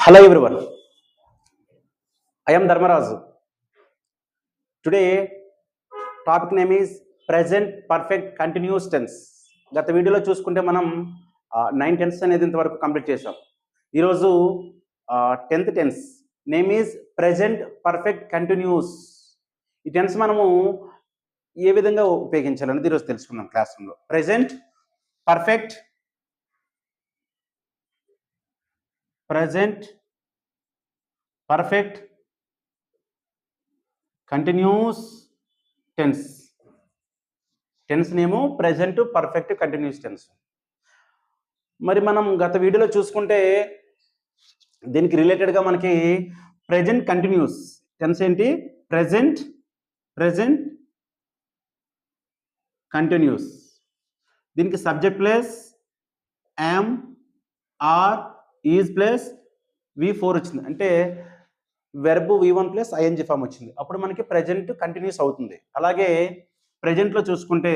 Hello everyone, I am Dharmaraju. Today topic name is present perfect continuous tense. గత వీడియోలో చూసుకుంటే మనం 9 tense అనేది ఇంతవరకు కంప్లీట్ చేసాం. ఈరోజు 10th tense name is present perfect continuous. ఈ టెన్స్ మనము ఏ విధంగా ఉపయోగించాలనేది ఈరోజు తెలుసుకుందాం క్లాస్ రూమ్లో. Present perfect continuous tense name present perfect continuous tense. మరి మనం గత వీడియోలో చూసుకుంటే దీనికి రిలేటెడ్గా మనకి ప్రెజెంట్ కంటిన్యూస్ టెన్స్ ఏంటి, ప్రెజెంట్ కంటిన్యూస్. దీనికి subject plus am are is plus V4 వచ్చింది, అంటే verb V1 plus ING form వచ్చింది, అప్పుడు మనకి ప్రెజెంట్ కంటిన్యూస్ అవుతుంది. అలాగే ప్రెజెంట్లో చూసుకుంటే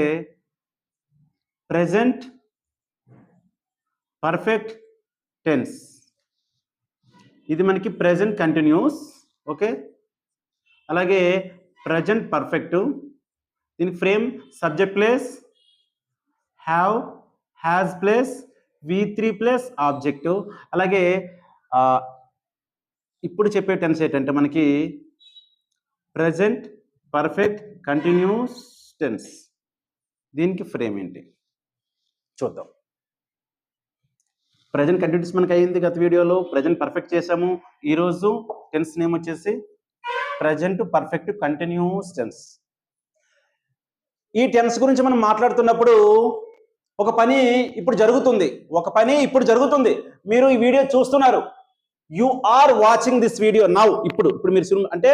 ప్రెజెంట్ పర్ఫెక్ట్ టెన్స్, ఇది మనకి ప్రెజెంట్ కంటిన్యూస్. ఓకే, అలాగే ప్రెజెంట్ పర్ఫెక్ట్, దీనికి frame subject plus have has plus V3 plus objective. అలాగే ఇప్పుడు చెప్పే టెన్స్ ఏంటంటే మనకి ప్రెజెంట్ పర్ఫెక్ట్ కంటిన్యూస్ టెన్స్. దీనికి ఫ్రేమ్ ఏంటి చూద్దాం. ప్రెజెంట్ కంటిన్యూస్ మనకి అయింది గత వీడియోలో, ప్రెజెంట్ పర్ఫెక్ట్ చేసాము. ఈరోజు టెన్స్ నేమ్ వచ్చేసి ప్రెజెంట్ పర్ఫెక్ట్ కంటిన్యూస్ టెన్స్. ఈ టెన్స్ గురించి మనం మాట్లాడుతున్నప్పుడు ఒక పని ఇప్పుడు జరుగుతుంది, మీరు ఈ వీడియో చూస్తున్నారు, you are watching this video now. ఇప్పుడు మీరు అంటే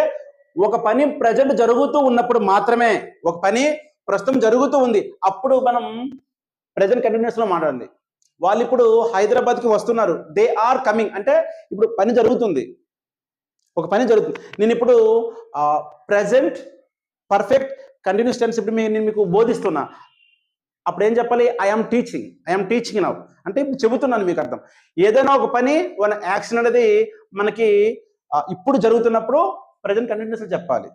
ఒక పని ప్రజెంట్ జరుగుతూ ఉన్నప్పుడు మాత్రమే, ఒక పని ప్రస్తుతం జరుగుతూ ఉంది, అప్పుడు మనం ప్రజెంట్ కంటిన్యూస్ లో మాట్లాడాలి. వాళ్ళు ఇప్పుడు హైదరాబాద్కి వస్తున్నారు, దే ఆర్ కమింగ్, అంటే ఇప్పుడు పని జరుగుతుంది, ఒక పని జరుగుతుంది. నేను ఇప్పుడు ప్రజెంట్ పర్ఫెక్ట్ కంటిన్యూస్ టెన్స్ ఇప్పుడు నేను మీకు బోధిస్తున్నా, అప్పుడు ఏం చెప్పాలి, ఐఎమ్ టీచింగ్ నౌ, అంటే ఇప్పుడు చెబుతున్నాను మీకు అర్థం. ఏదైనా ఒక పని మన యాక్షన్ అనేది మనకి ఇప్పుడు జరుగుతున్నప్పుడు ప్రెజెంట్ కంటిన్యూస్ చెప్పాలి.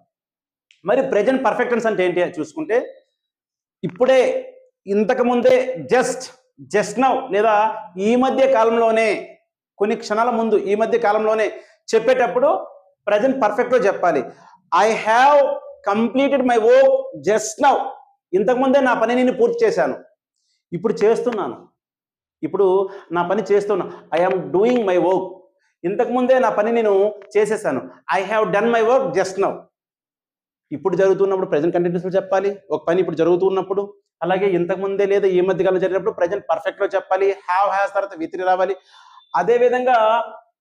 మరి ప్రెజెంట్ పర్ఫెక్ట్ టెన్స్ అంటే ఏంటి చూసుకుంటే, ఇప్పుడే, ఇంతకుముందే, జస్ట్ నౌ, లేదా ఈ మధ్య కాలంలోనే, కొన్ని క్షణాల ముందు, ఈ మధ్య కాలంలోనే చెప్పేటప్పుడు ప్రెజెంట్ పర్ఫెక్ట్లో చెప్పాలి. I have completed my work just now, ఇంతకుముందే నా పని నేను పూర్తి చేశాను, ఇప్పుడు చేస్తున్నాను, ఇప్పుడు నా పని చేస్తున్నా. I am doing my work, ఇంతకుముందే నా పని నేను చేసేసాను. I have done my work just now, ఇప్పుడు జరుగుతున్నప్పుడు ప్రెజెంట్ కంటిన్యూస్లో చెప్పాలి, ఒక పని ఇప్పుడు జరుగుతున్నప్పుడు. అలాగే ఇంతకుముందే లేదా ఈ మధ్య కాలంలో జరిగినప్పుడు ప్రెజెంట్ పర్ఫెక్ట్లో చెప్పాలి, హ్యావ్ హ్యాస్ తర్వాత V3 రావాలి. అదేవిధంగా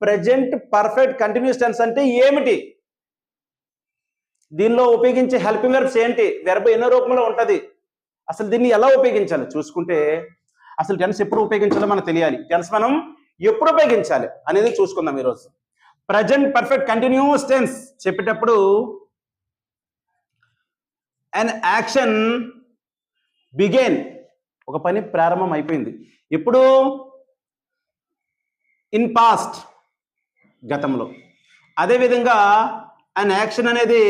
ప్రెజెంట్ పర్ఫెక్ట్ కంటిన్యూస్ టెన్స్ అంటే ఏమిటి, దీనిలో ఉపయోగించే హెల్పింగ్ వెర్బ్స్ ఏంటి, వెర్బ్ ఎన్నో రూపంలో ఉంటుంది, అసలు దీన్ని ఎలా ఉపయోగించాలి చూసుకుంటే, అసలు టెన్స్ ఎప్పుడు ఉపయోగించాలో మనకు తెలియాలి, టెన్స్ మనం ఎప్పుడు ఉపయోగించాలి అనేది చూసుకుందాం ఈరోజు. ప్రెజెంట్ పర్ఫెక్ట్ కంటిన్యూస్ టెన్స్ చెప్పేటప్పుడు an యాక్షన్ బిగేన్, ఒక పని ప్రారంభం అయిపోయింది, ఎప్పుడు, ఇన్ పాస్ట్, గతంలో. అదేవిధంగా an యాక్షన్ అనేది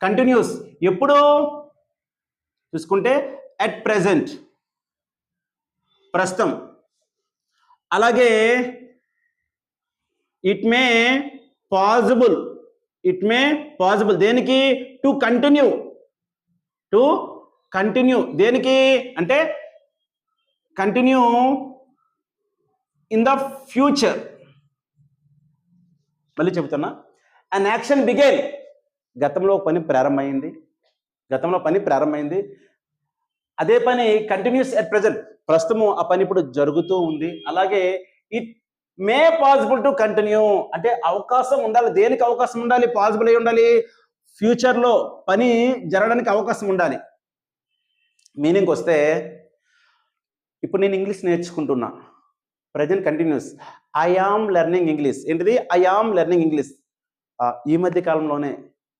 కంటిన్యూస్ ఎప్పుడు చూసుకుంటే అట్ ప్రెజెంట్, ప్రస్తుతం. అలాగే ఇట్ మే పాసిబుల్, దేనికి, టు కంటిన్యూ, దేనికి అంటే కంటిన్యూ ఇన్ ద ఫ్యూచర్. మళ్ళీ చెబుతున్నా, an యాక్షన్ బిగేన్, గతంలో పని ప్రారంభమైంది, అదే పని కంటిన్యూస్ ఎట్ ప్రెజెంట్, ప్రస్తుతం ఆ పని ఇప్పుడు జరుగుతూ ఉంది. అలాగే it may possible to continue, అంటే అవకాశం ఉండాలి, దేనికి అవకాశం ఉండాలి, పాసిబుల్ అయి ఉండాలి, ఫ్యూచర్లో పని జరగడానికి అవకాశం ఉండాలి. మీనింగ్ వస్తే, ఇప్పుడు నేను ఇంగ్లీష్ నేర్చుకుంటున్నా, present continuous, I am learning English. ఏంటిది, ఐ ఆమ్ లెర్నింగ్ ఇంగ్లీష్, ఈ మధ్య కాలంలోనే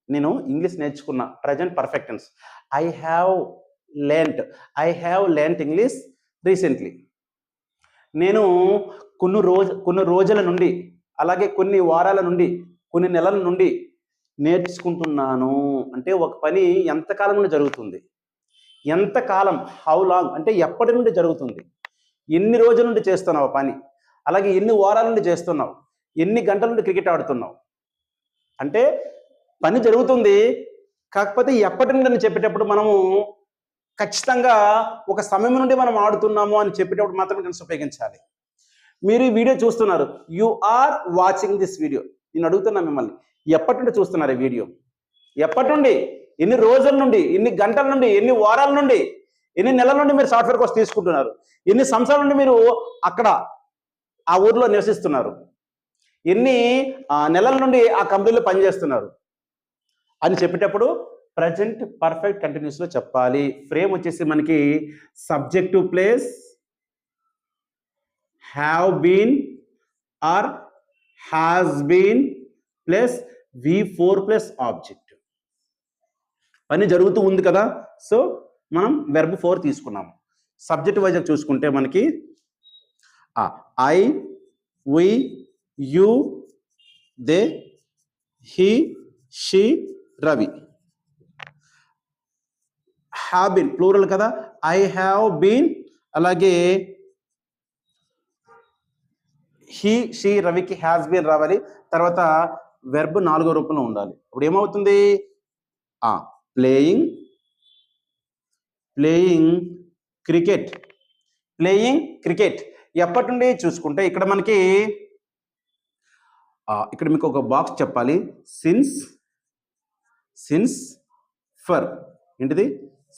నేను ఇంగ్లీష్ నేర్చుకున్నా, present perfect tense. I have learned English recently. నేను కొన్ని రోజుల నుండి, అలాగే కొన్ని వారాల నుండి, కొన్ని నెలల నుండి నేర్చుకుంటున్నాను. అంటే ఒక పని ఎంతకాలం నుండి జరుగుతుంది, ఎంతకాలం, హౌ లాంగ్ అంటే ఎప్పటి నుండి జరుగుతుంది, ఎన్ని రోజుల నుండి చేస్తున్నావు పని, అలాగే ఎన్ని వారాల నుండి చేస్తున్నావు, ఎన్ని గంటల నుండి క్రికెట్ ఆడుతున్నావు. అంటే పని జరుగుతుంది, కాకపోతే ఎప్పటి నుండి అని చెప్పేటప్పుడు మనము ఖచ్చితంగా ఒక సమయం నుండి మనం ఆడుతున్నాము అని చెప్పేటప్పుడు మాత్రం టెన్స్ ఉపయోగించాలి. మీరు ఈ వీడియో చూస్తున్నారు, you are watching this video. నేను అడుగుతున్నా మిమ్మల్ని, ఎప్పటి నుండి చూస్తున్నారు ఈ వీడియో? ఎప్పటి నుండి, ఎన్ని రోజుల నుండి, ఎన్ని గంటల నుండి, ఎన్ని వారాల నుండి, ఎన్ని నెలల నుండి మీరు సాఫ్ట్వేర్ కోర్స్ తీసుకుంటున్నారు, ఎన్ని సంవత్సరాల నుండి మీరు అక్కడ ఆ ఊర్లో నివసిస్తున్నారు, ఎన్ని నెలల నుండి ఆ కంపెనీలో పనిచేస్తున్నారు అని చెప్పేటప్పుడు ప్రజెంట్ పర్ఫెక్ట్ కంటిన్యూస్లో చెప్పాలి. ఫ్రేమ్ వచ్చేసి మనకి subjective place have been or has been plus V4 plus object. పని జరుగుతూ ఉంది కదా, సో మనం వెర్బ్ 4 తీసుకున్నాము. సబ్జెక్ట్ వైజ్ చూసుకుంటే మనకి I, we, you, they, he, she, Ravi. Have been plural కదా, ఐ హ్యావ్ బీన్, అలాగే హీ, షీ, రవికి హ్యాస్ బీన్ రావాలి. తర్వాత వెర్బ్ 4వ రూపంలో ఉండాలి. ఇప్పుడు ఏమవుతుంది, ప్లేయింగ్ క్రికెట్. ప్లేయింగ్ క్రికెట్ ఎప్పటి నుండి చూసుకుంటే ఇక్కడ మనకి ఇక్కడ మీకు ఒక బాక్స్ చెప్పాలి. సిన్స్ ఫర్ ఏంటిది,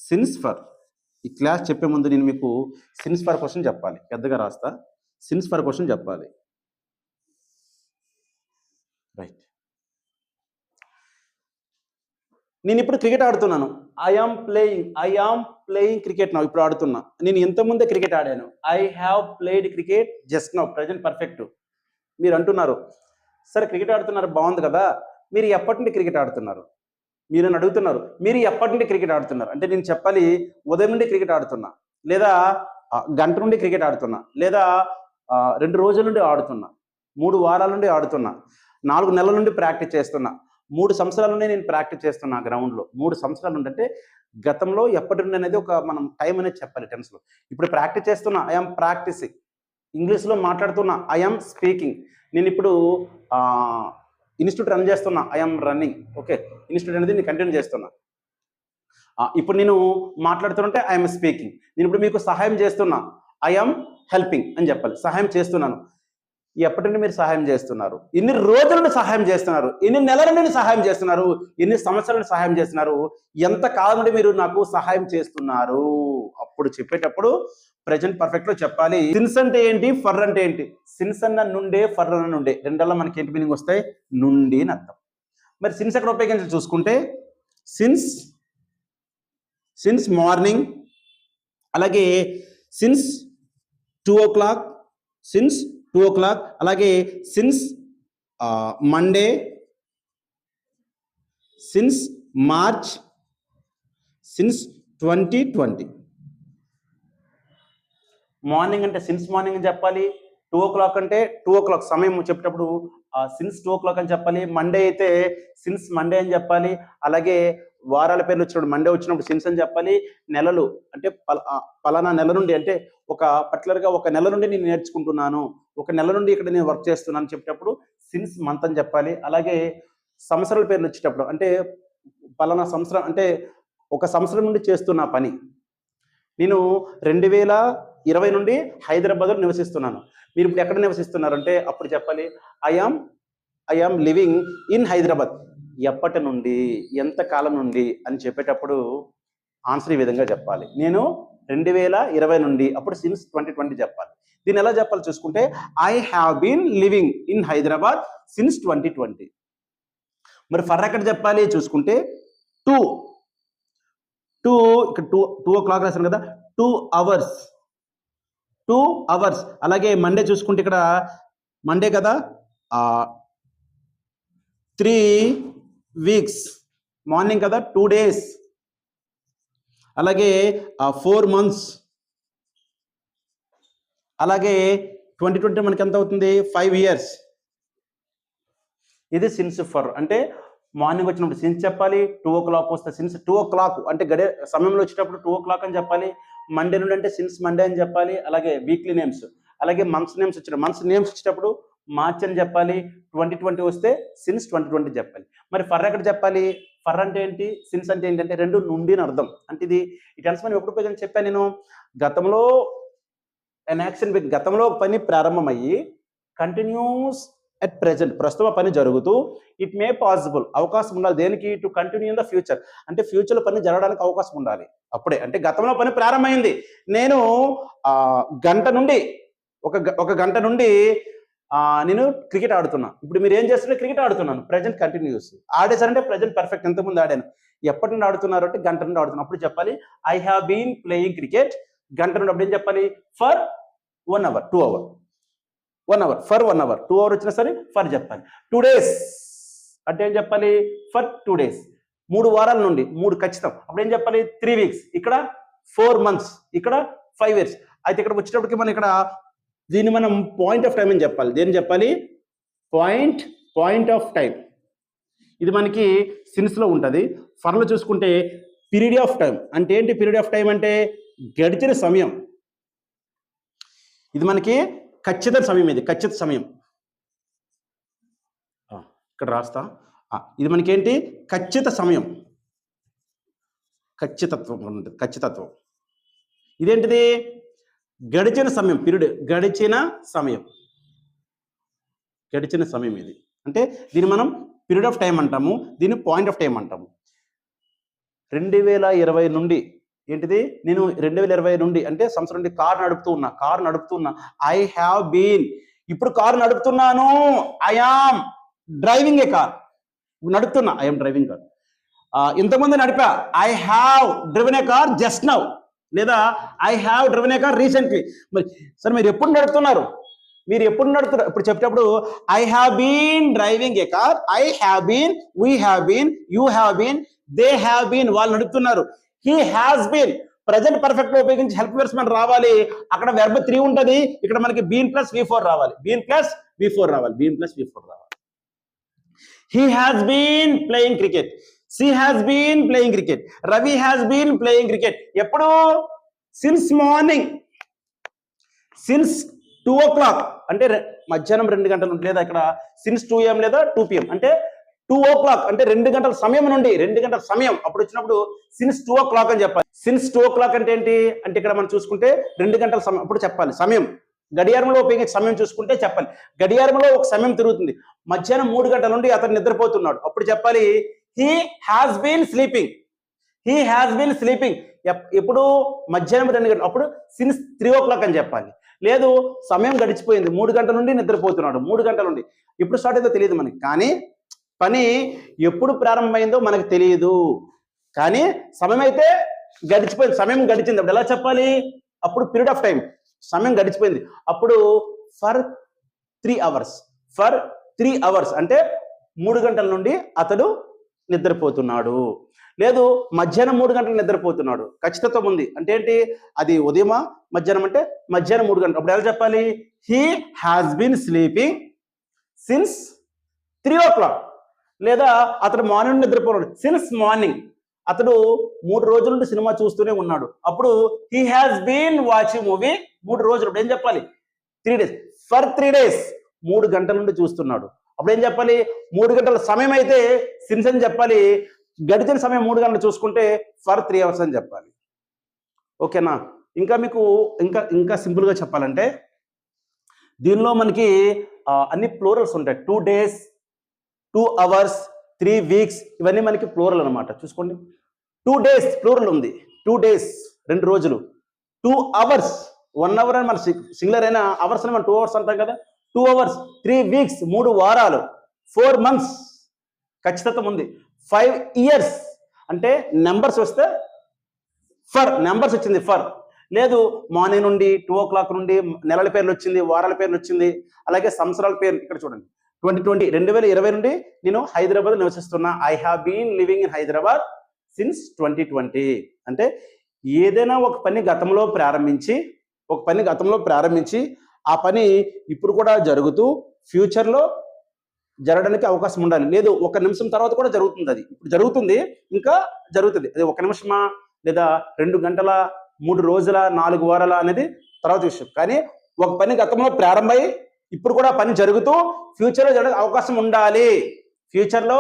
సిన్స్ ఫర్. ఈ క్లాస్ చెప్పే ముందు నేను మీకు సిన్స్ ఫర్ క్వశ్చన్ చెప్పాలి, పెద్దగా రాస్తా. సిన్స్ ఫర్ క్వశ్చన్ చెప్పాలి. రైట్, నేను ఇప్పుడు క్రికెట్ ఆడుతున్నాను. I am playing cricket now. ఇప్పుడు ఆడుతున్నా. నేను ఇంతకుముందే క్రికెట్ ఆడాను. I have played cricket just now. Present perfect. మీరు అంటున్నారు, సరే క్రికెట్ ఆడుతున్నారు బాగుంది కదా, మీరు ఎప్పటి నుండి క్రికెట్ ఆడుతున్నారు? మీరు నన్ను అడుగుతున్నారు, మీరు ఎప్పటి నుండి క్రికెట్ ఆడుతున్నారు అంటే నేను చెప్పాలి, ఉదయం నుండి క్రికెట్ ఆడుతున్నా, లేదా గంట నుండి క్రికెట్ ఆడుతున్నా, లేదా 2 రోజుల నుండి ఆడుతున్నా, 3 వారాల నుండి ఆడుతున్నా, 4 నెలల నుండి ప్రాక్టీస్ చేస్తున్నా, 3 సంవత్సరాల నుండి నేను ప్రాక్టీస్ చేస్తున్నా గ్రౌండ్లో. 3 సంవత్సరాలు నుండి అంటే గతంలో ఎప్పటి నుండి అనేది ఒక మనం టైం అనేది చెప్పాలి టెన్స్లో. ఇప్పుడు ప్రాక్టీస్ చేస్తున్నా, ఐఎమ్ ప్రాక్టీసింగ్. ఇంగ్లీష్లో మాట్లాడుతున్నా, ఐఎమ్ స్పీకింగ్. నేను ఇప్పుడు ఇన్స్టిట్యూట్ రన్ చేస్తున్నా, ఐఎమ్ రన్నింగ్. ఓకే, ఇన్స్టిట్యూట్ అనేది నేను కంటిన్యూ చేస్తున్నా. ఇప్పుడు నేను మాట్లాడుతుంటే ఐఎమ్ స్పీకింగ్. నేను ఇప్పుడు మీకు సహాయం చేస్తున్నా, ఐఎమ్ హెల్పింగ్ అని చెప్పాలి. సహాయం చేస్తున్నాను. ఎప్పటి నుండి మీరు సహాయం చేస్తున్నారు? ఎన్ని రోజుల నుండి సహాయం చేస్తున్నారు? ఎన్ని నెలల నుండి సహాయం చేస్తున్నారు? ఎన్ని సంవత్సరాల నుండి సహాయం చేస్తున్నారు? ఎంత కాలం నుండి మీరు నాకు సహాయం చేస్తున్నారు? అప్పుడు చెప్పేటప్పుడు ప్రెజెంట్ పర్ఫెక్ట్ లో చెప్పాలి. సిన్స్ అంటే ఏంటి, ఫర్ అంటే ఏంటి? సిన్స్ అన్న నుండే, ఫర్ అన్న నుండే, రెండల్లా మనకి ఏంటి మీనింగ్ వస్తాయి? నుండి అని అర్థం. మరి సిన్స్ ఎక్కడ ఉపయోగించి చూసుకుంటే సిన్స్ మార్నింగ్, అలాగే సిన్స్ 2 o'clock, సిన్స్ 2 o'clock, అలాగే since Monday, since March, since 2020. Morning అంటే సిన్స్ మార్నింగ్ అని చెప్పాలి. 2 o'clock అంటే 2 o'clock సమయం చెప్పేటప్పుడు సిన్స్ 2 o'clock అని చెప్పాలి. మండే అయితే సిన్స్ మండే అని చెప్పాలి. అలాగే వారాల పేర్లు వచ్చినప్పుడు మండే వచ్చినప్పుడు సిన్స్ అని చెప్పాలి. నెలలు అంటే పలానా నెల నుండి, అంటే ఒక పర్టికులర్గా ఒక నెల నుండి నేను నేర్చుకుంటున్నాను, ఒక నెల నుండి ఇక్కడ నేను వర్క్ చేస్తున్నాను చెప్పేటప్పుడు సిన్స్ మంత్ అని చెప్పాలి. అలాగే సంవత్సరాల పేర్లు వచ్చేటప్పుడు, అంటే పలానా సంవత్సరం అంటే ఒక సంవత్సరం నుండి చేస్తున్న పని. నేను 2020 నుండి హైదరాబాద్లో నివసిస్తున్నాను. మీరు ఇప్పుడు ఎక్కడ నివసిస్తున్నారు అంటే అప్పుడు చెప్పాలి, I am living in Hyderabad. ఎప్పటి నుండి, ఎంత కాలం నుండి అని చెప్పేటప్పుడు ఆన్సర్ ఈ విధంగా చెప్పాలి. నేను 2020 నుండి, అప్పుడు సిన్స్ 2020 చెప్పాలి. దీన్ని ఎలా చెప్పాలి చూసుకుంటే, I have been living in Hyderabad since 2020. మరి ఫర్ ఎక్కడ చెప్పాలి చూసుకుంటే 2 ఇక్కడ 2 o'clock రాశాను కదా, 2 hours. అలాగే మండే చూసుకుంటే ఇక్కడ మండే కదా, 3 weeks. మార్నింగ్ కదా, 2 days. అలాగే 4 months. అలాగే 2020 మనకి ఎంత అవుతుంది 5 years. ఇది సిన్స్ ఫర్ అంటే మార్నింగ్ వచ్చినప్పుడు సిన్స్ చెప్పాలి, 2 o'clock వస్తే సిన్స్ 2 o'clock అంటే గడే సమయంలో వచ్చేటప్పుడు 2 o'clock అని చెప్పాలి. మండే నుండి అంటే సిన్స్ మండే అని చెప్పాలి. అలాగే వీక్లీ నేమ్స్, అలాగే మంత్స్ నేమ్స్ వచ్చేటప్పుడు మార్చ్ అని చెప్పాలి. 2020 వస్తే సిన్స్ 2020 చెప్పాలి. మరి ఫర్ ఎక్కడ చెప్పాలి? ఫర్ అంటే ఏంటి, సిన్స్ అంటే ఏంటంటే రెండు నుండి అని అర్థం. అంటే ఇది ఈ టెన్స్ మనం ఎప్పుడు ఉపయోగించి చెప్పాను నేను, గతంలో an action గతంలో పని ప్రారంభమయ్యి కంటిన్యూస్ అట్ ప్రెజెంట్ ప్రస్తుతం పని జరుగుతూ ఇట్ మే పాసిబుల్ అవకాశం ఉండాలి దేనికి, to continue in the future అంటే ఫ్యూచర్లో పని జరగడానికి అవకాశం ఉండాలి అప్పుడే. అంటే గతంలో పని ప్రారంభమైంది, నేను గంట నుండి ఒక గంట నుండి నేను క్రికెట్ ఆడుతున్నా. ఇప్పుడు మీరు ఏం చేస్తుంటే క్రికెట్ ఆడుతున్నాను, ప్రెజెంట్ కంటిన్యూస్. ఆడేసారంటే ప్రెజెంట్ పర్ఫెక్ట్, ఎంతమంది ఆడాను, ఎప్పటి నుండి ఆడుతున్నారు అంటే గంట నుండి ఆడుతున్నాను. అప్పుడు చెప్పాలి I have been playing cricket. గంట నుండి అప్పుడు ఏం చెప్పాలి, for 1 hour 2 hour 1 hour for 1 hour 2 hour వచ్చినా సరే ఫర్ చెప్పాలి. 2 days అంటే ఏం చెప్పాలి, ఫర్ 2 days. 3 వారాల నుండి 3 ఖచ్చితం, అప్పుడు ఏం చెప్పాలి 3 weeks. ఇక్కడ 4 months, ఇక్కడ 5 years. అయితే ఇక్కడ వచ్చేటప్పటికి మనం ఇక్కడ దీన్ని మనం పాయింట్ ఆఫ్ టైం అని చెప్పాలి. దేని చెప్పాలి, పాయింట్ ఆఫ్ టైం. ఇది మనకి సిన్స్లో ఉంటుంది. ఫర్లో చూసుకుంటే పీరియడ్ ఆఫ్ టైం అంటే ఏంటి, పీరియడ్ ఆఫ్ టైం అంటే గడిచిన సమయం. ఇది మనకి ఖచ్చిత సమయం, ఇది ఖచ్చిత సమయం. ఇక్కడ రాస్తా, ఇది మనకేంటి ఖచ్చిత సమయం, ఖచ్చితత్వం. ఇదేంటిది గడిచిన సమయం, పీరియడ్ గడిచిన సమయం ఇది. అంటే దీన్ని మనం పీరియడ్ ఆఫ్ టైం అంటాము, దీన్ని పాయింట్ ఆఫ్ టైం అంటాము. 2020 నుండి ఏంటిది, నేను 2020 నుండి అంటే సంవత్సరం నుండి కారు నడుపుతున్నా. ఐ హ్యావ్ బీన్, ఇప్పుడు కారు నడుపుతున్నాను. I am driving a car, నడుపుతున్నా, ఐ యామ్ డ్రైవింగ్ కార్. ఇంతకుముందు నడిపా, I have driven a car just now, లేదా I have driven a car recently. మరి సార్ మీరు ఎప్పుడు నడుపుతున్నారు, ఇప్పుడు చెప్పేటప్పుడు I have been driving a car, I have been, we have been, you have been, they have been, వాళ్ళు నడుపుతున్నారు. He has been present perfect లో ఉపయోగించి హెల్ప్ వర్బ్స్ మనం రావాలి. అక్కడ వెర్బ్ 3 ఉంటుంది, ఇక్కడ మనకి బీన్ ప్లస్ V4 రావాలి. He has been playing cricket, she has been playing cricket, Ravi has been playing cricket. ఎప్పుడు, since morning, since 2 o'clock అంటే మధ్యాహ్నం 2 గంటల నుండి, లేదా ఇక్కడ since 2 AM లేదా 2 PM అంటే 2 o'clock అంటే 2 గంటల సమయం నుండి, 2 గంటల సమయం. అప్పుడు వచ్చినప్పుడు since 2 o'clock అని చెప్పాలి. since 2 o'clock అంటే ఏంటి అంటే ఇక్కడ మనం చూసుకుంటే 2 గంటల సమయం, అప్పుడు చెప్పాలి సమయం. గడియారంలో ఉపయోగించే సమయం చూసుకుంటే చెప్పాలి, గడియారంలో ఒక సమయం తిరుగుతుంది. మధ్యాహ్నం 3 గంటల నుండి అతను నిద్రపోతున్నాడు, అప్పుడు చెప్పాలి he has been sleeping. ఎప్పుడు మధ్యాహ్నం 2 గంటలు, అప్పుడు since 3 o'clock అని చెప్పాలి. లేదు సమయం గడిచిపోయింది, 3 గంటల నుండి నిద్రపోతున్నాడు, 3 గంటల నుండి. ఎప్పుడు స్టార్ట్ అయిందో తెలియదు మనకి, కానీ పని ఎప్పుడు ప్రారంభమైందో మనకు తెలియదు, కానీ సమయం అయితే గడిచిపోయింది, సమయం గడిచింది. అప్పుడు ఎలా చెప్పాలి, అప్పుడు పీరియడ్ ఆఫ్ టైం, సమయం గడిచిపోయింది. అప్పుడు ఫర్ 3 hours అంటే 3 గంటల నుండి అతడు నిద్రపోతున్నాడు. లేదు మధ్యాహ్నం 3 గంటలు నిద్రపోతున్నాడు, ఖచ్చితత్వం ఉంది. అంటే ఏంటి, అది ఉదయమా మధ్యాహ్నం అంటే మధ్యాహ్నం 3 గంటలు. అప్పుడు ఎలా చెప్పాలి, he has been sleeping since 3 o'clock. లేదా అతడు మార్నింగ్ నిద్రపోతున్నాడు, సిన్స్ మార్నింగ్. అతడు 3 రోజుల నుండి సినిమా చూస్తూనే ఉన్నాడు, అప్పుడు he has been watching movie 3 రోజులు. అప్పుడు ఏం చెప్పాలి, 3 days. ఫర్ 3 days 3 గంటల నుండి చూస్తున్నాడు, అప్పుడు ఏం చెప్పాలి, 3 గంటల సమయం అయితే సిన్స్ అని చెప్పాలి. గడిచిన సమయం 3 గంటలు చూసుకుంటే ఫర్ 3 hours అని చెప్పాలి. ఓకేనా? ఇంకా మీకు ఇంకా సింపుల్గా చెప్పాలంటే దీనిలో మనకి అన్ని ప్లూరల్స్ ఉంటాయి. 2 days, 2 hours, 3 weeks, ఇవన్నీ మనకి ప్లూరల్ అనమాట. చూసుకోండి, 2 days ప్లూరల్ ఉంది, 2 days 2 రోజులు, 2 hours 1 hour అని మన సింగులర్ అయినా, అవర్స్ అని మనం 2 hours అంటాం కదా, 2 hours, 3 weeks 3 వారాలు, 4 months ఖచ్చితంగా ఉంది, 5 years అంటే నెంబర్స్ వస్తే ఫర్, నెంబర్స్ వచ్చింది ఫర్. లేదు మార్నింగ్ నుండి 2 o'clock నుండి నెలల పేర్లు వచ్చింది, వారాల పేర్లు వచ్చింది, అలాగే సంవత్సరాల పేర్లు. ఇక్కడ చూడండి 2020 నుండి నేను హైదరాబాద్ నివసిస్తున్నా, I have been living in Hyderabad since 2020. అంటే ఏదైనా ఒక పని గతంలో ప్రారంభించి ఒక పని గతంలో ప్రారంభించి ఆ పని ఇప్పుడు కూడా జరుగుతూ ఫ్యూచర్లో జరగడానికి అవకాశం ఉండాలి. లేదు 1 నిమిషం తర్వాత కూడా జరుగుతుంది, అది ఇప్పుడు జరుగుతుంది, ఇంకా జరుగుతుంది. అది 1 నిమిషమా లేదా 2 గంటల, 3 రోజుల, 4 వారాల అనేది తర్వాత విషయం. కానీ ఒక పని గతంలో ప్రారంభమై ఇప్పుడు కూడా పని జరుగుతూ ఫ్యూచర్లో జరగడానికి అవకాశం ఉండాలి. ఫ్యూచర్లో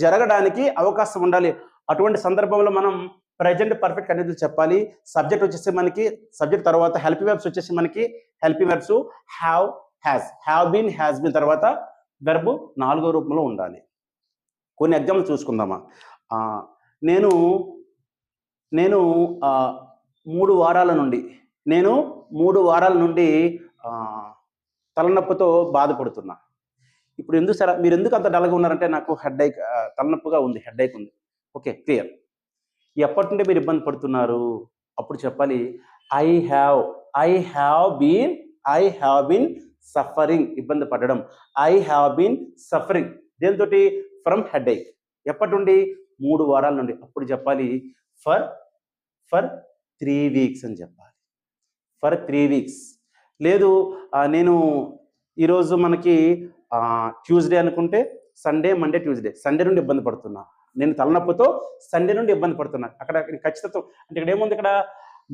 జరగడానికి అవకాశం ఉండాలి. అటువంటి సందర్భంలో మనం ప్రెజెంట్ పర్ఫెక్ట్ అనేది చెప్పాలి. సబ్జెక్ట్ వచ్చేసి మనకి సబ్జెక్ట్ తర్వాత హెల్పింగ్ వెర్బ్స్ వచ్చేసి మనకి helping verbs have, have been, has been తర్వాత వెర్బ్ 4వ రూపంలో ఉండాలి. కొన్ని ఎగ్జాంపుల్ చూసుకుందామా. నేను 3 వారాల నుండి తలనొప్పితో బాధపడుతున్నా. ఇప్పుడు మీరు ఎందుకు అంత డల్గా ఉన్నారంటే నాకు హెడ్ఏక్, తలనొప్పిగా ఉంది, హెడ్ఏక్ ఉంది. Okay, clear. ఎప్పటి నుండి మీరు ఇబ్బంది పడుతున్నారు? అప్పుడు చెప్పాలి ఐ హ్యావ్ బీన్ సఫరింగ్, ఇబ్బంది పడడం. ఐ హ్యావ్ బీన్ సఫరింగ్ దేనితోటి? From headache. ఎప్పటి నుండి? 3 వారాల నుండి. అప్పుడు చెప్పాలి ఫర్ 3 వీక్స్ అని చెప్పాలి. For 3 weeks. లేదు నేను ఈరోజు మనకి ట్యూస్డే అనుకుంటే సండే, మండే, ట్యూస్డే, సండే నుండి ఇబ్బంది పడుతున్నా. నేను తలనొప్పితో సండే నుండి ఇబ్బంది పడుతున్నా. అక్కడ ఖచ్చితంగా అంటే ఇక్కడ ఏముంది? ఇక్కడ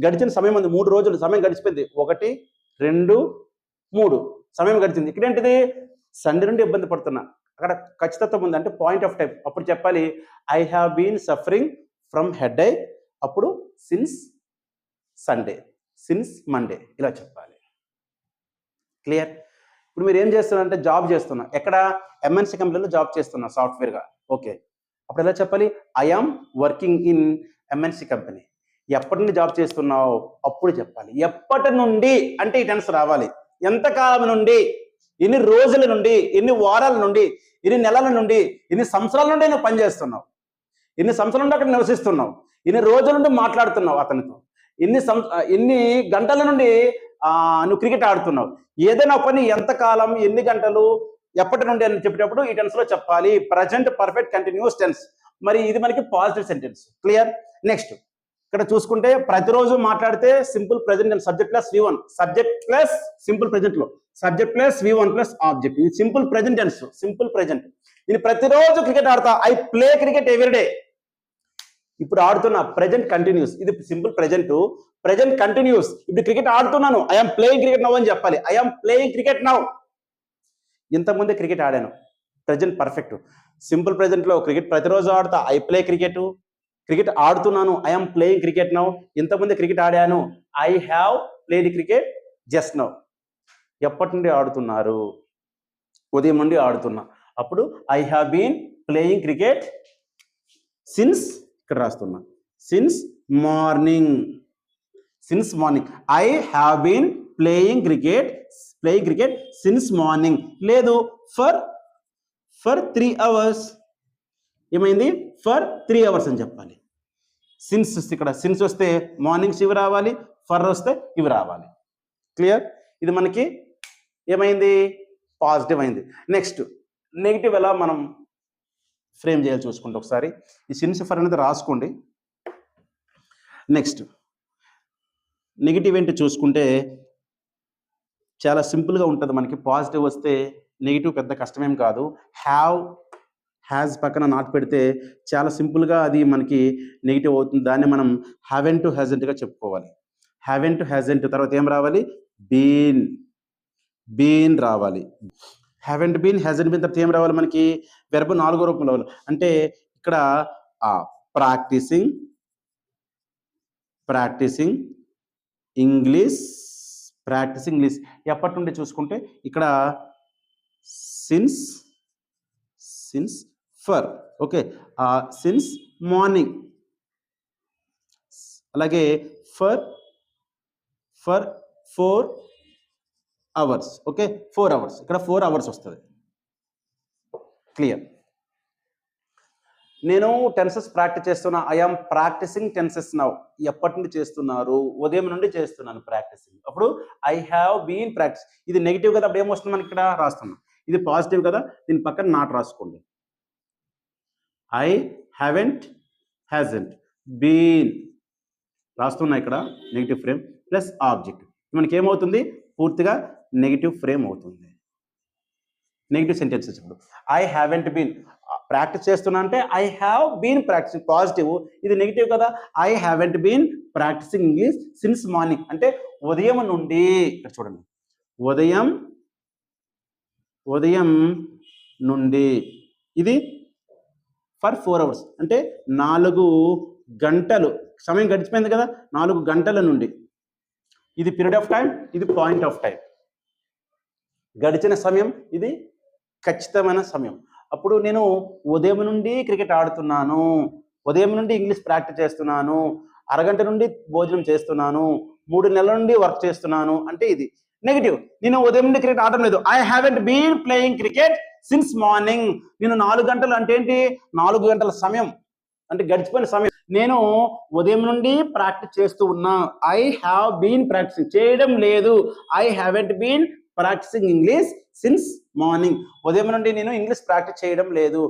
గడిచిన సమయం ఉంది, 3 రోజులు సమయం గడిచిపోయింది. 1, 2, 3 సమయం గడిచింది. ఇక్కడ ఏంటిది? సండే నుండి ఇబ్బంది పడుతున్నా. అక్కడ ఖచ్చితత్వం ఉంది, అంటే పాయింట్ ఆఫ్ టైం. అప్పుడు చెప్పాలి I have been suffering from headache. అప్పుడు సిన్స్ సండే, సిన్స్ మండే, ఇలా చెప్పాలి. క్లియర్? ఇప్పుడు మీరు ఏం చేస్తున్నారంటే జాబ్ చేస్తున్నా. ఎక్కడ? ఎంఎన్సీ కంపెనీలో జాబ్ చేస్తున్నా సాఫ్ట్వేర్గా. ఓకే, అప్పుడు ఎలా చెప్పాలి? I am working in MNC company. ఎప్పటి నుండి జాబ్ చేస్తున్నావు? అప్పుడు చెప్పాలి. ఎప్పటి నుండి అంటే ఈ టెన్స్ రావాలి. ఎంతకాలం నుండి, ఎన్ని రోజుల నుండి, ఎన్ని వారాల నుండి, ఎన్ని నెలల నుండి, ఎన్ని సంవత్సరాల నుండి నువ్వు పనిచేస్తున్నావు, ఎన్ని సంవత్సరాల నుండి అక్కడ నివసిస్తున్నావు, ఎన్ని రోజుల నుండి మాట్లాడుతున్నావు అతనితో, ఎన్ని గంటల నుండి నువ్వు క్రికెట్ ఆడుతున్నావు. ఏదైనా పని ఎంతకాలం, ఎన్ని గంటలు, ఎప్పటి నుండి అని చెప్పేటప్పుడు ఈ టెన్స్ లో చెప్పాలి. Present perfect continuous tense. మరి ఇది మనకి పాజిటివ్ సెంటెన్స్. క్లియర్? నెక్స్ట్ ఇక్కడ చూసుకుంటే ప్రతిరోజు మాట్లాడితే simple present and subject plus V1, subject plus simple present లో subject plus V1 plus object. ఇది simple present tense, simple present. నేను ప్రతిరోజు క్రికెట్ ఆడతా. I play cricket everyday. ఇప్పుడు ఆడుతున్నా, ప్రెజెంట్ కంటిన్యూస్. ఇది సింపుల్ ప్రెజెంట్ కంటిన్యూస్. ఇప్పుడు క్రికెట్ ఆడుతున్నాను, ఐఎమ్ ప్లేయింగ్ క్రికెట్ నౌ అని చెప్పాలి. I'm playing cricket now. ఇంతకుముందే క్రికెట్ ఆడాను, ప్రెజెంట్ పర్ఫెక్ట్. సింపుల్ ప్రెజెంట్ లో క్రికెట్ ప్రతిరోజు ఆడతా, ఐ ప్లే క్రికెట్. క్రికెట్ ఆడుతున్నాను, ఐఎమ్ ప్లేయింగ్ క్రికెట్ నౌ. ఇంతకుముందే క్రికెట్ ఆడాను, I have played cricket just now. ఎప్పటి నుండి ఆడుతున్నారు? ఉదయం నుండి ఆడుతున్నా. అప్పుడు I have been playing cricket since, ఇక్కడ రాస్తున్నా, since morning. I have been playing cricket since morning. లేదు ఫర్ 3 అవర్స్. ఏమైంది? ఫర్ 3 అవర్స్ అని చెప్పాలి. సిన్స్ ఇక్కడ సిన్స్ వస్తే మార్నింగ్స్ ఇవి రావాలి, ఫర్ వస్తే ఇవి రావాలి. క్లియర్? ఇది మనకి ఏమైంది? పాజిటివ్ అయింది. నెక్స్ట్ నెగిటివ్ ఎలా మనం ఫ్రేమ్ చేయాలి చూసుకుంటే ఒకసారి ఈ సిన్స్ ఫర్ అనేది రాసుకోండి. నెక్స్ట్ నెగిటివ్ ఏంటి చూసుకుంటే చాలా సింపుల్గా ఉంటుంది మనకి. పాజిటివ్ వస్తే నెగిటివ్ పెద్ద కష్టమేం కాదు. హ్యాజ్ పక్కన నాట్ పెడితే చాలా సింపుల్గా అది మనకి నెగిటివ్ అవుతుంది. దాన్ని మనం హ్యావెన్ టు హ్యాజెంట్గా చెప్పుకోవాలి. హ్యావెన్ టు హ్యాజెంట్ తర్వాత ఏం రావాలి? బీన్ రావాలి. హ్యావెంట్ బీన్, హ్యాజెంట్ బీన్ తర్వాత ఏం రావాలి మనకి? వెర్బ్ 4వ రూపంలో రావాలి. అంటే ఇక్కడ ప్రాక్టీసింగ్ ఇంగ్లీష్. ఎప్పటి నుండి చూసుకుంటే ఇక్కడ since for. Okay, since morning. అలాగే ఫర్ 4 అవర్స్. Okay, 4 hours. ఇక్కడ 4 అవర్స్ వస్తుంది. క్లియర్? నేను టెన్సెస్ ప్రాక్టీస్ చేస్తున్నా. I'm practising tenses now. ఎప్పటి నుండి చేస్తున్నారు? ఉదయం నుండి చేస్తున్నాను ప్రాక్టీసింగ్. అప్పుడు ఐ హ్యావ్ బీన్ ప్రాక్టీస్. ఇది నెగిటివ్ కదా, అప్పుడు ఏమొస్తుంది మనకి? ఇక్కడ రాస్తున్నాం. ఇది పాజిటివ్ కదా, దీని పక్కన నాట్ రాసుకోండి. ఐ హ్యాజెంట్ బీన్ రాస్తున్నా ఇక్కడ నెగిటివ్ ఫ్రేమ్ ప్లస్ ఆబ్జెక్ట్. మనకి ఏమవుతుంది, పూర్తిగా నెగిటివ్ ఫ్రేమ్ అవుతుంది. Negative sentences. ఇప్పుడు ఐ హ్యావెంట్ బీన్, ప్రాక్టీస్ చేస్తున్నా అంటే I have been practising, positive. ఇది నెగిటివ్ కదా, I haven't been practising English since morning, అంటే ఉదయం నుండి. ఇక్కడ చూడండి, ఉదయం నుండి, ఇది ఫర్ 4 hours, అంటే 4 గంటలు సమయం గడిచిపోయింది కదా, 4 గంటల నుండి. ఇది పీరియడ్ ఆఫ్ టైం, ఇది పాయింట్ ఆఫ్ టైం. గడిచిన సమయం, ఇది ఖచ్చితమైన సమయం. అప్పుడు నేను ఉదయం నుండి క్రికెట్ ఆడుతున్నాను, ఉదయం నుండి ఇంగ్లీష్ ప్రాక్టీస్ చేస్తున్నాను, అరగంట నుండి భోజనం చేస్తున్నాను, 3 నెలల నుండి వర్క్ చేస్తున్నాను అంటే ఇది నెగిటివ్. నేను ఉదయం నుండి క్రికెట్ ఆడటం లేదు, I haven't been playing cricket since morning. నేను 4 గంటలు అంటే ఏంటి, 4 గంటల సమయం అంటే గడిచిపోయిన సమయం. నేను ఉదయం నుండి ప్రాక్టీస్ చేస్తూ ఉన్నా, ఐ హ్యావ్ బీన్ ప్రాక్టీసింగ్, చేయడం లేదు, I haven't been practising English since morning. ఉదయం నుండి నేను ఇంగ్లీష్ ప్రాక్టీస్ చేయడం లేదు,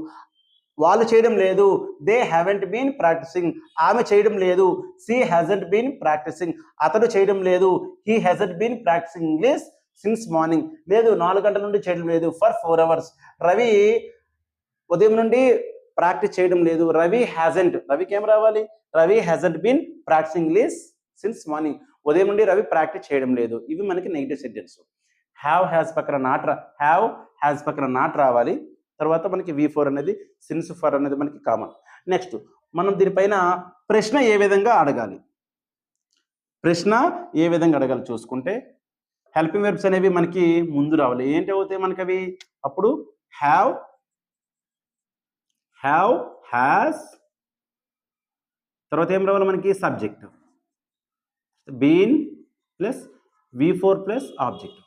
వాళ్ళు చేయడం లేదు, దే హ్యావెంట్ బీన్ ప్రాక్టీసింగ్, ఆమె చేయడం లేదు, షీ హ్యాజంట్ బీన్ ప్రాక్టీసింగ్, అతడు చేయడం లేదు, he hasn't been practising English since morning. లేదు, 4 గంటల నుండి చేయడం లేదు, ఫర్ 4 hours. రవి ఉదయం నుండి ప్రాక్టీస్ చేయడం లేదు, రవి హ్యాజంట్, రవికి ఏం రావాలి, Ravi hasn't been practising English since morning. ఉదయం నుండి రవి ప్రాక్టీస్ చేయడం లేదు. ఇవి మనకి నెగిటివ్ సెంటెన్స్. హ్యావ్ హ్యాజ్ పక్కన నాట్, హ్యావ్ హ్యాజ్ పక్కన నాట్ రావాలి. తర్వాత మనకి V4 అనేది, సిన్స్ ఫర్ అనేది మనకి కామన్. నెక్స్ట్ మనం దీనిపైన ప్రశ్న ఏ విధంగా అడగాలి, చూసుకుంటే హెల్పింగ్ వెర్బ్స్ అనేవి మనకి ముందు రావాలి. ఏంటి అవుతాయి మనకి అవి, అప్పుడు హ్యావ్, హ్యాస్, తర్వాత ఏం రావాలి మనకి, subject, been plus V4 plus object.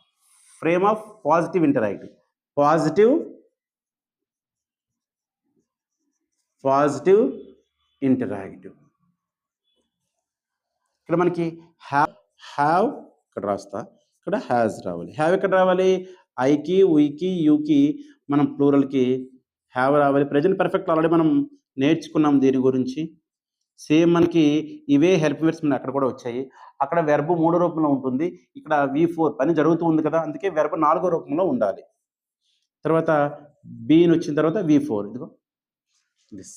Frame of positive interactive, positive interactive. ఇక్కడ మనకి హ్యావ్ ఇక్కడ రాస్తా, ఇక్కడ హ్యాజ్ రావాలి. హ్యావ్ ఎక్కడ రావాలి, ఐకి, వీకి, యూకి, మనం ప్లూరల్కి హ్యావ్ రావాలి. ప్రెజెంట్ పర్ఫెక్ట్ ఆల్రెడీ మనం నేర్చుకున్నాం దీని గురించి. సేమ్ మనకి ఇవే హెల్ప్ వర్బ్స్ మన అక్కడ కూడా వచ్చాయి. అక్కడ వెర్బ్ 3వ రూపంలో ఉంటుంది, ఇక్కడ V4 పని జరుగుతూ ఉంది కదా, అందుకే వెర్బ్ 4వ రూపంలో ఉండాలి. తర్వాత బీన్ వచ్చిన తర్వాత V4, ఇదిగో దిస్.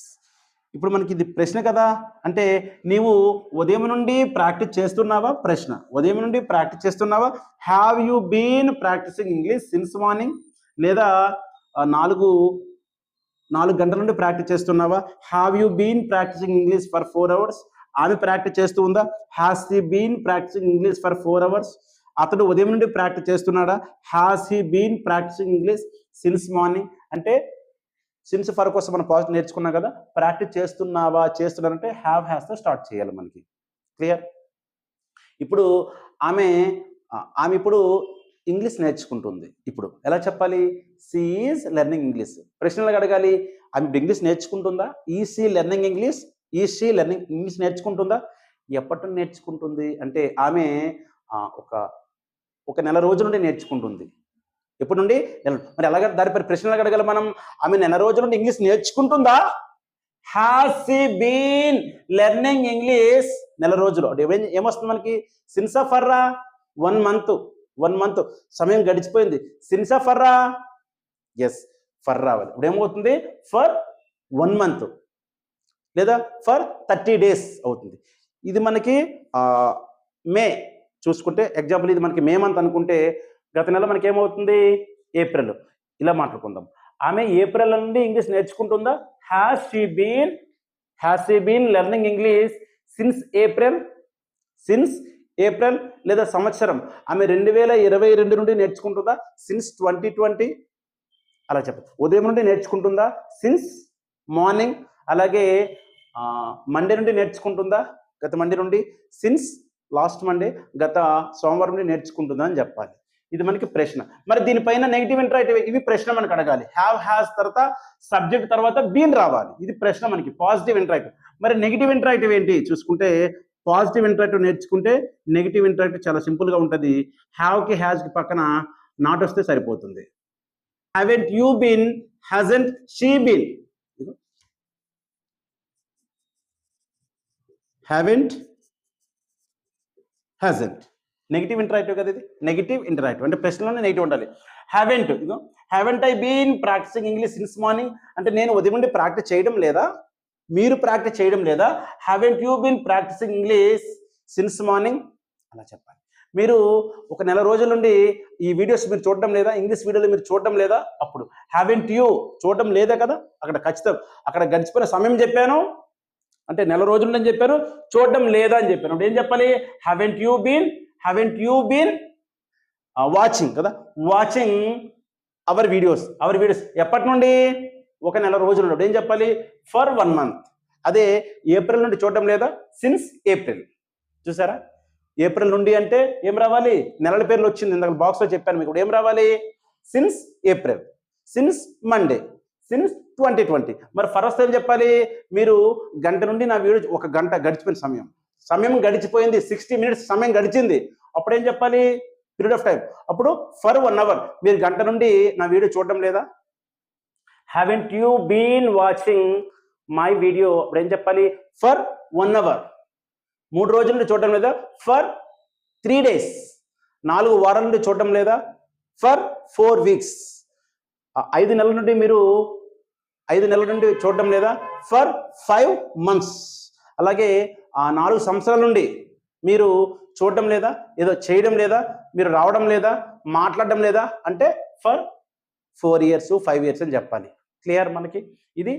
ఇప్పుడు మనకి ఇది ప్రశ్న కదా, అంటే నీవు ఉదయం నుండి ప్రాక్టీస్ చేస్తున్నావా, ప్రశ్న. ఉదయం నుండి ప్రాక్టీస్ చేస్తున్నావా, have you been practising English since morning, లేదా 4 గంటల నుండి ప్రాక్టీస్ చేస్తున్నావా, have you been practising English for 4 hours. ఆమె ప్రాక్టీస్ చేస్తూ ఉందా, has he been practising English for 4 hours. అతడు ఉదయం నుండి ప్రాక్టీస్ చేస్తున్నాడా, has he been practising English since morning. అంటే సిన్స్ ఫర్ కోసం మనం పాజిటివ్ నేర్చుకున్నాం కదా, ప్రాక్టీస్ చేస్తున్నారంటే హ్యావ్ హ్యాస్తో స్టార్ట్ చేయాలి మనకి. క్లియర్. ఇప్పుడు ఆమె ఇప్పుడు ఇంగ్లీష్ నేర్చుకుంటుంది. ఇప్పుడు ఎలా చెప్పాలి, షీ ఈజ్ లెర్నింగ్ ఇంగ్లీష్. ప్రశ్నలు అడగాలి, ఆమె ఇంగ్లీష్ నేర్చుకుంటుందా, is she learning English, is she learning English నేర్చుకుంటుందా. ఎప్పటి నుండి నేర్చుకుంటుంది అంటే ఆమె ఒక నెల రోజుల నుండి నేర్చుకుంటుంది. ఎప్పటి నుండి, మరి ఎలాగ దానిపై ప్రశ్నలు అడగాలి మనం, ఆమె నెల రోజుల నుండి ఇంగ్లీష్ నేర్చుకుంటుందా. Has she been learning English, నెల రోజులు. ఏమొస్తుంది మనకి, సిన్స్ ఫర్రా 1 month సమయం గడిచిపోయింది. సిన్స్ ఫర్రా, ఎస్ ఫర్ రావాలి. ఇప్పుడు ఏమవుతుంది, ఫర్ 1 month లేదా ఫర్ 30 days అవుతుంది. ఇది మనకి మే చూసుకుంటే, ఎగ్జాంపుల్ ఇది మనకి మే మంత్ అనుకుంటే, గత నెల మనకి ఏమవుతుంది, ఏప్రిల్. ఇలా మాట్లాడుకుందాం. ఆమె ఏప్రిల్ నుండి ఇంగ్లీష్ నేర్చుకుంటుందా, has she been learning English since April లేదా సంవత్సరం. ఆమె 2022 నుండి నేర్చుకుంటుందా, సిన్స్ 2020. అలా చెప్పదు. ఉదయం నుండి నేర్చుకుంటుందా, సిన్స్ మార్నింగ్. అలాగే మండే నుండి నేర్చుకుంటుందా, గత మండే నుండి, సిన్స్ లాస్ట్ మండే, గత సోమవారం నుండి నేర్చుకుంటుందా అని చెప్పాలి. ఇది మనకి ప్రశ్న. మరి దీనిపైన నెగిటివ్ ఇంటరాక్టివ్, ఇవి ప్రశ్న మనకు అడగాలి. హ్యావ్ హ్యాస్ తర్వాత సబ్జెక్ట్ తర్వాత బీన్ రావాలి. ఇది ప్రశ్న మనకి, పాజిటివ్ ఇంటరాక్టివ్. మరి నెగిటివ్ ఇంటరాక్టివ్ ఏంటి చూసుకుంటే, పాజిటివ్ ఇంటరాక్టివ్ నేర్చుకుంటే నెగిటివ్ ఇంటరాక్టివ్ చాలా సింపుల్గా ఉంటుంది. హ్యావ్కి హ్యాజ్కి పక్కన నాట్ వస్తే సరిపోతుంది. Haven't you been, hasn't she been. Haven't, hasn't. Negative interactive కదా ఇది, నెగిటివ్ ఇంటరాక్టివ్ అంటే ప్రశ్నలోనే నెగిటివ్ ఉండాలి. హ్యావెంట్, ఇగో haven't I been practising English since morning, అంటే నేను ఉదయం నుండి ప్రాక్టీస్ చేయడం లేదా, మీరు ప్రాక్టీస్ చేయడం లేదా. Haven't you been practising English since morning అలా చెప్పాలి. మీరు ఒక నెల రోజుల నుండి ఈ వీడియోస్ మీరు చూడడం లేదా, ఇంగ్లీష్ వీడియోలు మీరు చూడడం లేదా, అప్పుడు హ్యావెంట్ యూ చూడడం లేదా కదా, అక్కడ ఖచ్చితం అక్కడ గడిచిపోయిన సమయం చెప్పాను అంటే నెల రోజులు అని చెప్పాను, చూడడం లేదా అని చెప్పాను. అప్పుడు ఏం చెప్పాలి, హ్యావెంట్ యూ బీన్ వాచింగ్ కదా, వాచింగ్ అవర్ వీడియోస్ ఎప్పటి నుండి, ఒక నెల రోజుల నుండి. ఏం చెప్పాలి, ఫర్ 1 month. అదే ఏప్రిల్ నుండి చూడడం లేదా, సిన్స్ ఏప్రిల్. చూసారా, ఏప్రిల్ నుండి అంటే ఏం రావాలి, నెలల పేర్లు వచ్చింది ఇందాక బాక్స్లో చెప్పాను మీకు. ఏం రావాలి, since April, since Monday, since 2020. మరి ఫర్ వస్తే ఏం చెప్పాలి, మీరు గంట నుండి నా వీడియో, ఒక గంట గడిచిపోయిన సమయం గడిచిపోయింది, 60 minutes సమయం గడిచింది, అప్పుడు ఏం చెప్పాలి, పీరియడ్ ఆఫ్ టైం. అప్పుడు ఫర్ 1 hour, మీరు గంట నుండి నా వీడియో చూడడం లేదా. Haven't you been watching my video, అప్పుడు ఏం చెప్పాలి, ఫర్ 1 hour. 3 రోజుల నుండి చూడడం లేదా, ఫర్ 3 days. 4 వారాల నుండి చూడడం లేదా, ఫర్ 4 weeks. 5 నెలల నుండి మీరు 5 నెలల నుండి చూడడం లేదా, ఫర్ 5 months. అలాగే 4 సంవత్సరాల నుండి మీరు చూడడం లేదా, ఏదో చేయడం లేదా, మీరు రావడం లేదా, మాట్లాడడం లేదా అంటే ఫర్ 4 years 5 years అని చెప్పాలి. క్లియర్ మనకి. ఇది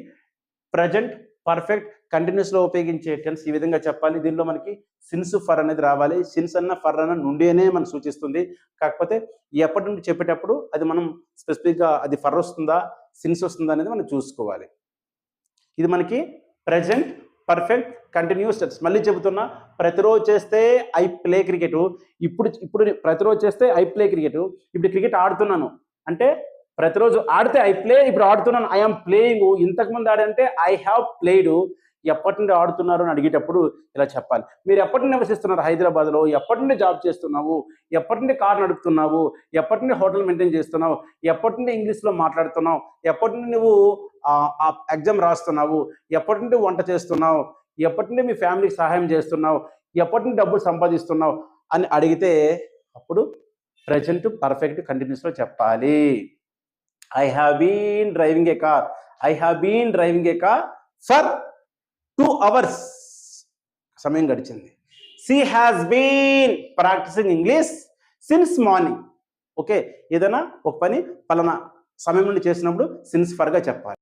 ప్రజెంట్ పర్ఫెక్ట్ కంటిన్యూస్లో ఉపయోగించే టెన్స్ ఈ విధంగా చెప్పాలి. దీనిలో మనకి సిన్స్ ఫర్ అనేది రావాలి. సిన్స్ అన్న ఫర్ అన్న నుండి అనే మనం సూచిస్తుంది. కాకపోతే ఎప్పటి నుండి చెప్పేటప్పుడు అది మనం స్పెసిఫిక్గా అది ఫర్ వస్తుందా సిన్స్ వస్తుందా అనేది మనం చూసుకోవాలి. ఇది మనకి ప్రజెంట్ పర్ఫెక్ట్ కంటిన్యూస్ టెన్స్. మళ్ళీ చెబుతున్నా, ప్రతిరోజు చేస్తే ఐ ప్లే క్రికెట్, ఇప్పుడు ప్రతిరోజు చేస్తే ఐ ప్లే క్రికెట్, ఇప్పుడు క్రికెట్ ఆడుతున్నాను అంటే ప్రతిరోజు ఆడితే ఐ ప్లే, ఇప్పుడు ఆడుతున్నాను ఐ ఆమ్ ప్లేయింగ్. ఇంతకుముందు ఆడంటే ఐ హ్యావ్ ప్లేడ్. ఎప్పటి నుండి ఆడుతున్నారు అని అడిగేటప్పుడు ఇలా చెప్పాలి. మీరు ఎప్పటి నుండి నివసిస్తున్నారు హైదరాబాద్లో, ఎప్పటి నుండి జాబ్ చేస్తున్నావు, ఎప్పటి నుండి కార్ నడుపుతున్నావు, ఎప్పటి నుండి హోటల్ మెయింటైన్ చేస్తున్నావు, ఎప్పటి నుండి ఇంగ్లీష్లో మాట్లాడుతున్నావు, ఎప్పటి నుండి నువ్వు ఎగ్జామ్ రాస్తున్నావు, ఎప్పటి నుండి వంట చేస్తున్నావు, ఎప్పటి నుండి మీ ఫ్యామిలీకి సహాయం చేస్తున్నావు, ఎప్పటి నుండి డబ్బులు సంపాదిస్తున్నావు అని అడిగితే అప్పుడు ప్రజెంట్ పర్ఫెక్ట్ కంటిన్యూస్లో చెప్పాలి. I have been driving a car. I have been driving a car for 2 hours. సమయం గడిచింది. She has been practicing English since morning. Okay, ఏదైనా ఒక పని పలానా సమయం నుండి చేసినప్పుడు సిన్స్ ఫర్గా చెప్పాలి.